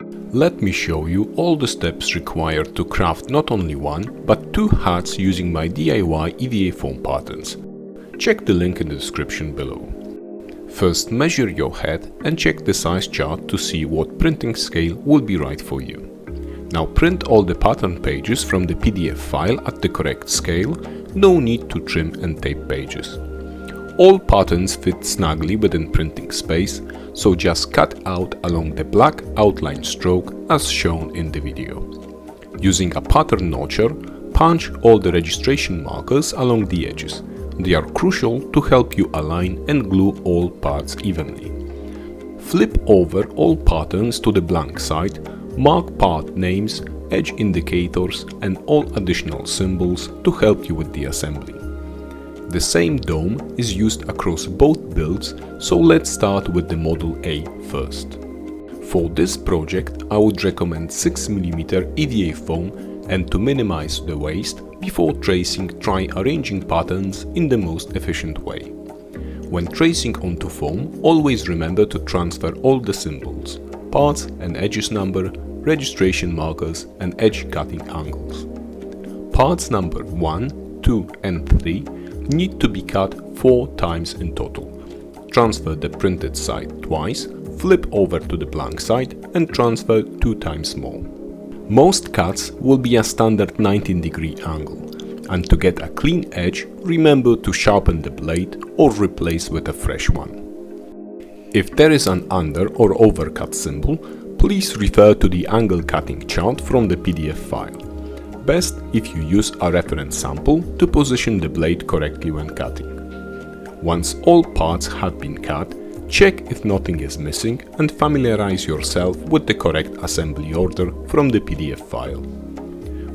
Let me show you all the steps required to craft not only one, but 2 hats using my DIY EVA Foam patterns. Check the link in the description below. First, measure your hat and check the size chart to see what printing scale will be right for you. Now print all the pattern pages from the PDF file at the correct scale, no need to trim and tape pages. All patterns fit snugly within printing space, so just cut out along the black outline stroke as shown in the video. Using a pattern notcher, punch all the registration markers along the edges. They are crucial to help you align and glue all parts evenly. Flip over all patterns to the blank side, mark part names, edge indicators and all additional symbols to help you with the assembly. The same dome is used across both builds, so let's start with the Model A first. For this project I would recommend 6mm EVA foam, and to minimize the waste, before tracing try arranging patterns in the most efficient way. When tracing onto foam, always remember to transfer all the symbols, parts and edges number, registration markers and edge cutting angles. Parts number 1, 2 and 3 need to be cut 4 times in total. Transfer the printed side twice, flip over to the blank side and transfer 2 times more. Most cuts will be a standard 19-degree angle, and to get a clean edge, remember to sharpen the blade or replace with a fresh one. If there is an under or overcut symbol, please refer to the angle cutting chart from the PDF file. Best if you use a reference sample to position the blade correctly when cutting. Once all parts have been cut, check if nothing is missing and familiarize yourself with the correct assembly order from the PDF file.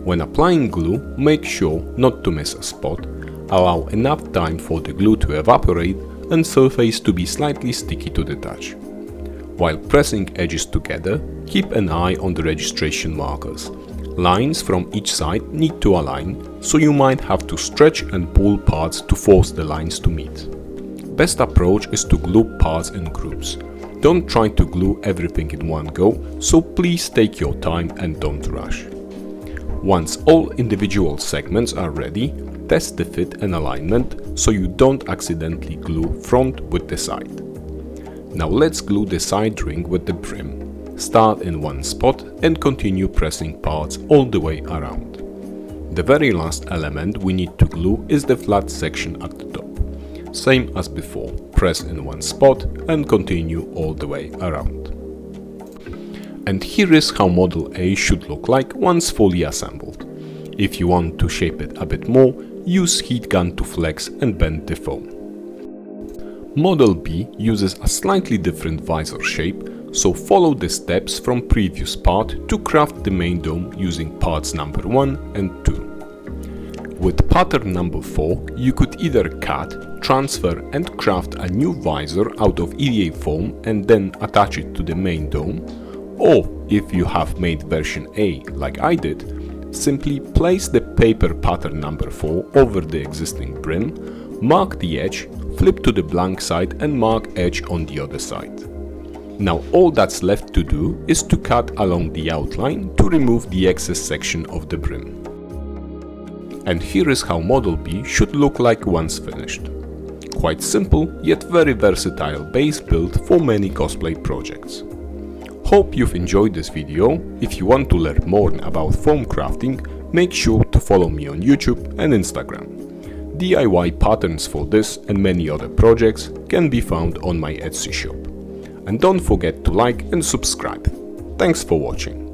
When applying glue, make sure not to miss a spot, allow enough time for the glue to evaporate and surface to be slightly sticky to the touch. While pressing edges together, keep an eye on the registration markers. Lines from each side need to align, so you might have to stretch and pull parts to force the lines to meet. Best approach is to glue parts in groups. Don't try to glue everything in one go, so please take your time and don't rush. Once all individual segments are ready, test the fit and alignment so you don't accidentally glue front with the side. Now let's glue the side ring with the brim. Start in one spot and continue pressing parts all the way around. The very last element we need to glue is the flat section at the top. Same as before, press in one spot and continue all the way around. And here is how Model A should look like once fully assembled. If you want to shape it a bit more, use heat gun to flex and bend the foam. Model B uses a slightly different visor shape, so follow the steps from previous part to craft the main dome using parts number 1 and 2. With pattern number 4, you could either cut, transfer and craft a new visor out of EVA foam and then attach it to the main dome, or if you have made version A like I did, simply place the paper pattern number 4 over the existing brim, mark the edge, flip to the blank side and mark edge on the other side. Now all that's left to do is to cut along the outline to remove the excess section of the brim. And here is how Model B should look like once finished. Quite simple yet very versatile base build for many cosplay projects. Hope you've enjoyed this video. If you want to learn more about foam crafting, make sure to follow me on YouTube and Instagram. DIY patterns for this and many other projects can be found on my Etsy shop. And don't forget to like and subscribe. Thanks for watching.